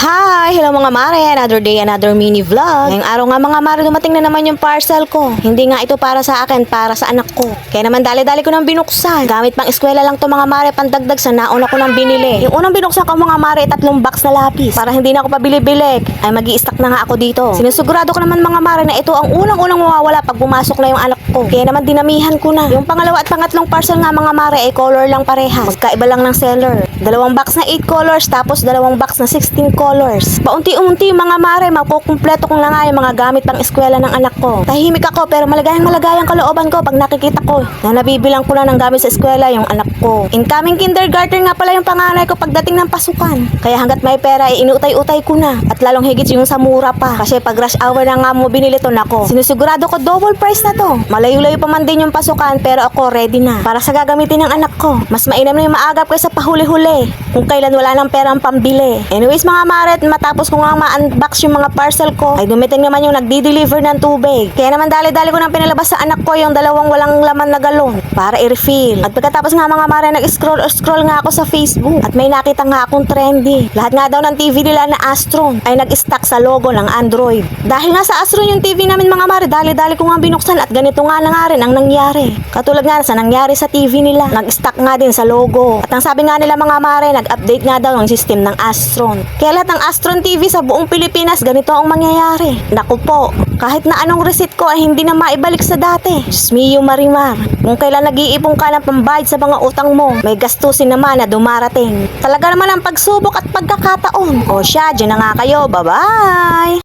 Hi! Hello mga mare! Another day, another mini vlog. Ngayong araw nga mga mare, dumating na naman yung parcel ko. Hindi nga ito para sa akin, para sa anak ko. Kaya naman dali-dali ko nang binuksan. Gamit pang eskwela lang to mga mare, pandagdag sa nauna ko nang binili. Yung unang binuksan ko mga mare, 3 box na lapis. Para hindi na ako pabili-bili, ay mag-i-stack na nga ako dito. Sinusigurado ko naman mga mare na ito ang unang-unang mawawala pag pumasok na yung anak ko. Kaya naman dinamihan ko na. Yung pangalawa at pangatlong parcel nga mga mare ay color lang parehas. Magkaiba lang ng seller. 2 box na 8 colors, tapos 2 box na 16 colors. Paunti-unti mga mare, makukumpleto ko na nga yung mga gamit pang eskwela ng anak ko. Tahimik ako pero malagayang kalooban ko pag nakikita ko na nabibilang ko na ng gamit sa eskwela yung anak ko. Incoming kindergarten nga pala yung panganay ko pagdating ng pasukan. Kaya hanggat may pera ay inuutay-utay ko na. At lalong higit yung sa mura pa. Kasi pag rush hour na nga mo binili to nako. Sinusigurado ko double price na to. Malayo-layo pa man din yung pasukan pero ako ready na. Para sa gagamitin ng anak ko. Mas mainam na yung maagap kaysa pahuli-huli. Kung kailan wala ng perang pambili. Anyways mga mare, matapos ko nga ma-unbox yung mga parcel ko, ay dumiting naman yung nagdi-deliver ng tubig. Kaya naman dali-dali ko nang pinalabas sa anak ko yung 2 walang laman na galon para i-refill. At pagkatapos nga mga mare, nag-scroll nga ako sa Facebook at may nakita nga akong trendy. Lahat nga daw ng TV nila na Astron ay nag-stack sa logo ng Android. Dahil nga sa Astron yung TV namin mga mare, dali-dali ko nga binuksan at ganito nga na nga rin ang nangyari. Katulad nga sa nangyari sa TV nila, nag-stack nga din sa logo. At ang sabi nga nila mga mare, nag-update nga daw ng system ng Astron. Kaya lahat ng Astron TV sa buong Pilipinas, ganito ang mangyayari. Naku po, kahit na anong receipt ko ay hindi na maibalik sa dati. Diyos mio Marimar, kung kailan nag-iipon ka ng pambayad sa mga utang mo, may gastusin naman na dumarating. Talaga naman ang pagsubok at pagkakataon. O siya, dyan na nga kayo. Bye-bye!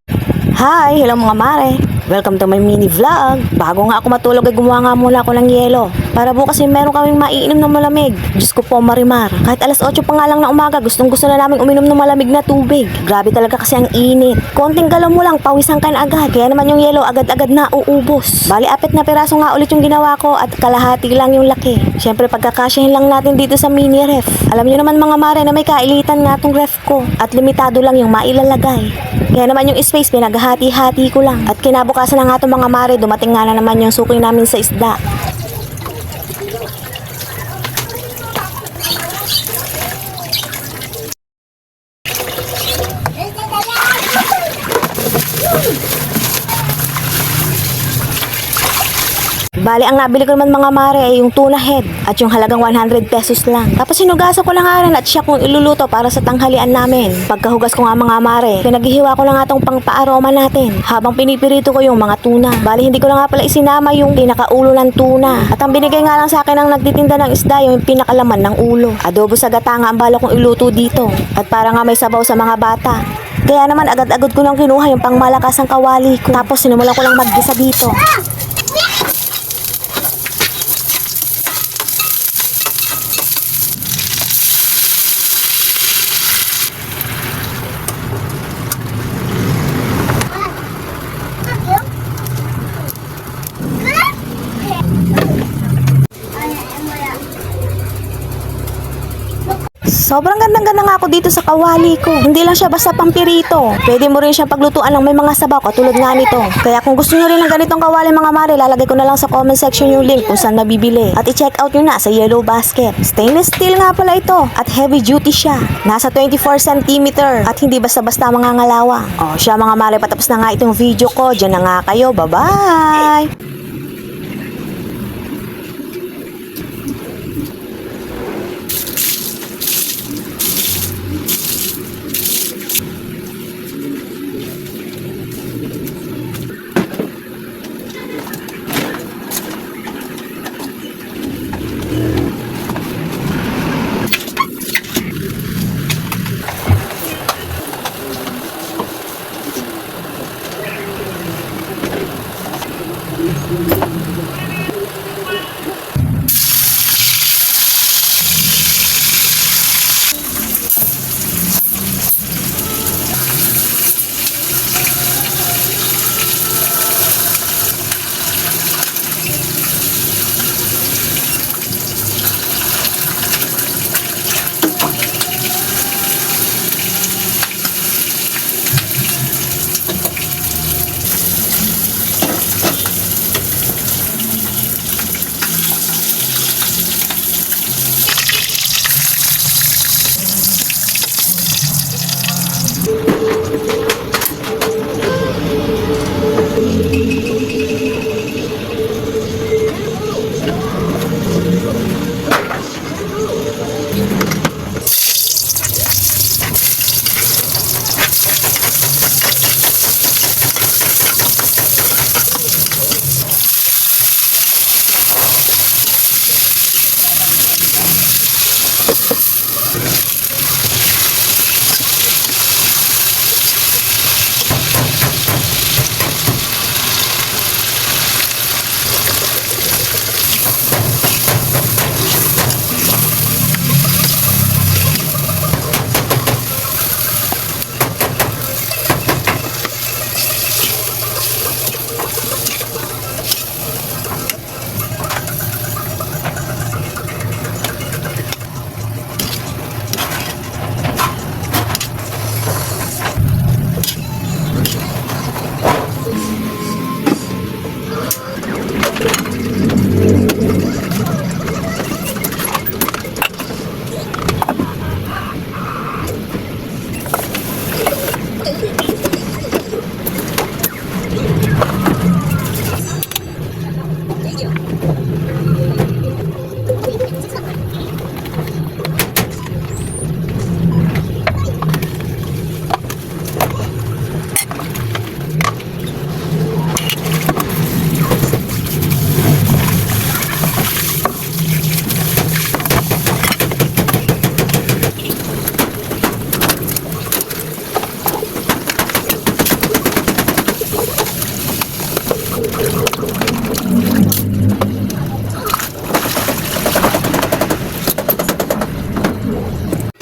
Hi! Hello mga mare! Welcome to my mini vlog. Bago nga ako matulog ay gumawa nga muna ako ng yelo. Para bukas ay meron kaming maiinom ng malamig. Diyos ko po Marimar. Kahit alas 8 pa nga lang na umaga, gustong gusto na namin uminom ng malamig na tubig. Grabe talaga kasi ang init. Konting galaw mo lang, pawisan ka na agad. Kaya naman yung yelo agad-agad na uubos. Bali 4 na piraso nga ulit yung ginawa ko at kalahati lang yung laki. Siyempre pagkakasyahin lang natin dito sa mini ref. Alam niyo naman mga mare na may kailitan nga tong ref ko. At limitado lang yung mailalagay. Kaya naman yung space pinaghahati-hati ko lang. At kinabukasan na nga itong mga mare, dumating nga na naman yung suki namin sa isda. Bali, ang nabili ko naman mga mare ay yung tuna head at yung halagang 100 pesos lang. Tapos sinugasan ko lang nga rin at siya kung iluluto para sa tanghalian namin. Pagkahugas ko nga mga mare, pinaghihiwa ko lang nga itong pang-paaroma natin habang pinipirito ko yung mga tuna. Bali, hindi ko na nga pala isinama yung pinakaulo ng tuna. At ang binigay nga lang sa akin ng nagtitinda ng isda yung pinakalaman ng ulo. Adobo sa gata nga ang bala kong iluto dito. At para nga may sabaw sa mga bata. Kaya naman agad-agad ko nang kinuha yung pangmalakas ng kawali ko. Tapos sinimulan ko lang maggisa dito. Sobrang gandang-ganda nga ako dito sa kawali ko. Hindi lang siya basta pampirito. Pwede mo rin siyang paglutuan ng may mga sabaw katulad nga nito. Kaya kung gusto nyo rin ng ganitong kawali mga mare, lalagay ko na lang sa comment section yung link kung saan mabibili. At i-check out nyo na sa Yellow Basket. Stainless steel nga pala ito. At heavy duty siya. Nasa 24 cm. At hindi basta-basta mga ngalawa. O siya mga mare, patapos na nga itong video ko. Diyan na nga kayo. Bye-bye!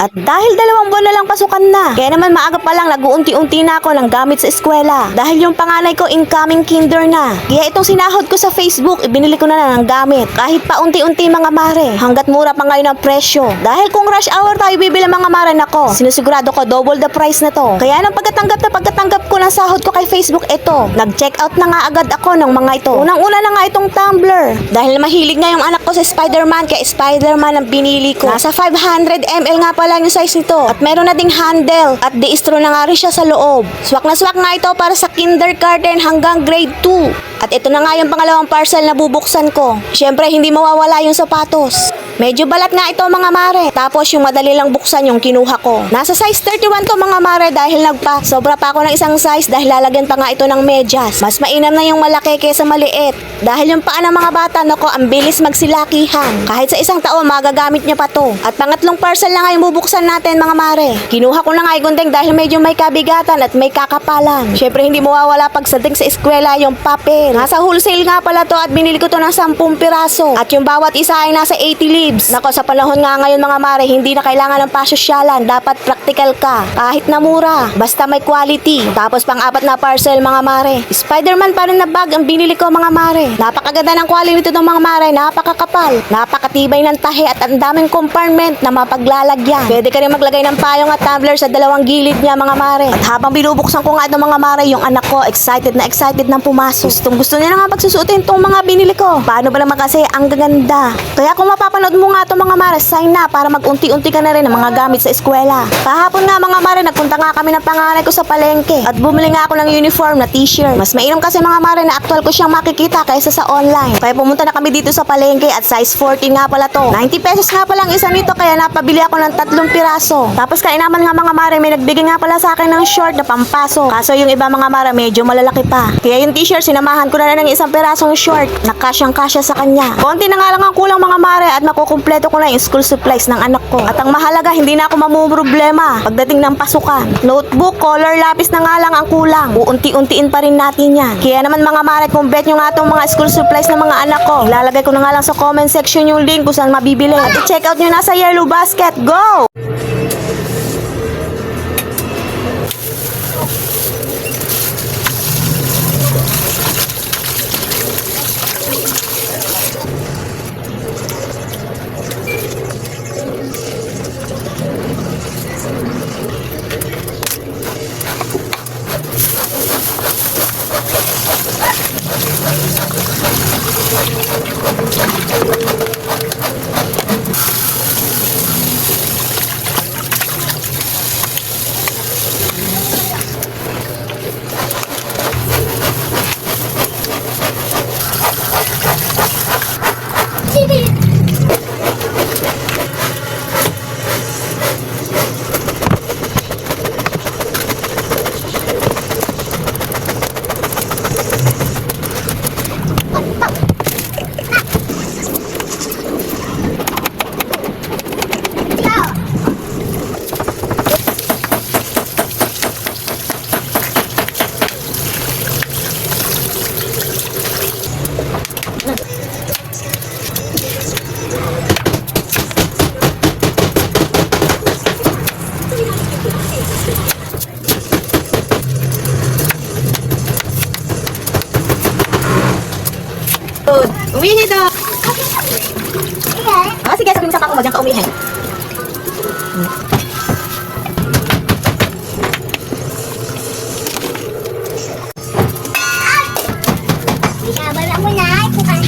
At dahil 2 buwan na lang pasukan na, kaya naman maaga pa lang nag-uunti-unti na ako ng gamit sa eskwela. Dahil yung panganay ko incoming kinder na. Kaya itong sinahod ko sa Facebook, ibinili ko na ng gamit. Kahit pa unti-unti mga mare, hanggat mura pa ngayon ang presyo. Dahil kung rush hour tayo bibili mga mare nako, sinusigurado ko double the price na to. Kaya nung pagkatanggap ko ng sahod ko kay Facebook, ito, nag-check out na nga agad ako ng mga ito. Unang-una na nga itong tumbler. Dahil mahilig nga yung anak ko sa Spider-Man, kaya Spider-Man ang binili ko. Nasa 500 ml nga pala yung size nito. At meron na ding handle. At de-istro na nga rin siya sa loob. Swak na swak nga ito para sa kindergarten hanggang grade 2. At ito na nga yung pangalawang parcel na bubuksan ko. Siyempre, hindi mawawala yung sapatos. Medyo balat nga ito mga mare. Tapos yung madali lang buksan yung kinuha ko. Nasa size 31 to mga mare dahil sobra pa ako ng isang size dahil lalagyan pa nga ito ng medyas. Mas mainam na yung malaki kaysa maliit. Dahil yung paa ng mga bata, nako, ang bilis magsilakihan. Kahit sa isang taon, magagamit niya pa to. At pangatlong parcel na nga yung bubuksan natin mga mare. Kinuha ko na nga yung gundeng dahil medyo may kabigatan at may kakapalan. Syempre hindi mawawala pagdating sa eskwela yung papel. Nasa wholesale nga pala to at binili ko to ng 10 piraso. At yung bawat isa ay nasa 80 leaves. Nako, sa panahon nga ngayon mga mare, hindi na kailangan ng pasosyalan. Dapat practical ka. Kahit na mura, basta may quality. Tapos pang-apat na parcel mga mare. Spider-Man pa rin na bag ang binili ko mga mare. Napakaganda ng quality nito ng mga mare. Napakakapal. Napakatibay ng tahi at ang daming compartment na mapaglalagyan. Pwede ka rin maglagay ng payong at tumbler sa dalawang gilid niya mga mare. At habang binubuksan ko nga itong mga mare, yung anak ko excited na pumasok. Gusto niya na nga pagsusutin itong mga binili ko. Paano ba naman kasi ang gaganda. Kaya kung mapapanood mo nga itong mga mare, sign na para mag-unti-unti ka na rin ng mga gamit sa eskwela. Kahapon nga mga mare, nagpunta nga kami ng panganay ko sa palengke. At bumili nga ako ng uniform na t-shirt. Mas mainam kasi mga mare na actual ko siyang makikita kaysa sa online. Kaya pumunta na kami dito sa palengke at size 40 nga pala to. 90 pesos nga pala ang isa nito kaya napabili ako ng 3 piraso. Tapos kainaman nga mga mare, may nagbigay nga pala sa akin ng short na pampaso. Kaso yung iba mga mare medyo malalaki pa. Kaya yung t-shirt sinamahan ko na ng 1 pirasong short na kasyang-kasya sa kanya. Konti na nga lang ang kulang mga mare at makukumpleto ko na yung school supplies ng anak ko. At ang mahalaga, hindi na ako mamumroblema pagdating ng pasukan. Notebook, color, lapis na nga lang ang kulang. Uunti-untiin pa rin natin yan. Kaya naman mga mare, kung bet nyo nga itong mga school supplies ng mga anak ko, ilalagay ko na nga lang sa comment section yung link kung saan mabibili. At i-check out nyo na sa Yellow Basket. Go! Umihi daw. Ah, sige, sabihin mo sa kako mo, diyan ka umihi. Wala mo na, bukan.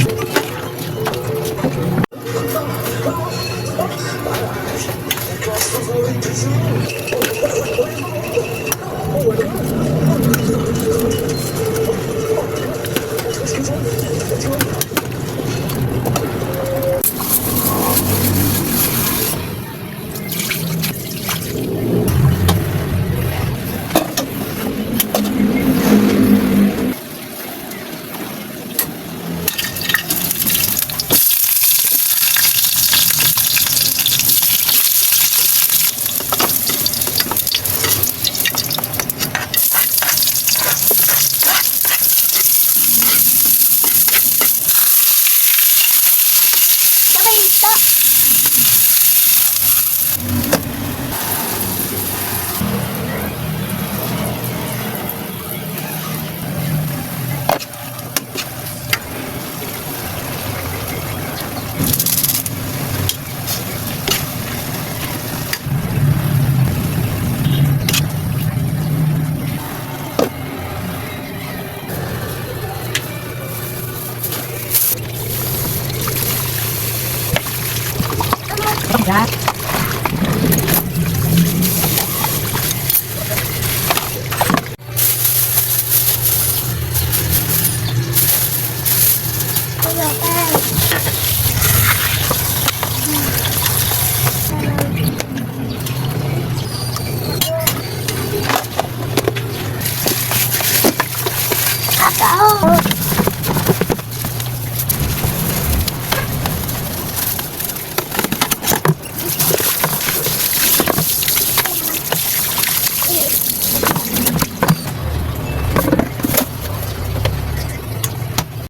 tao.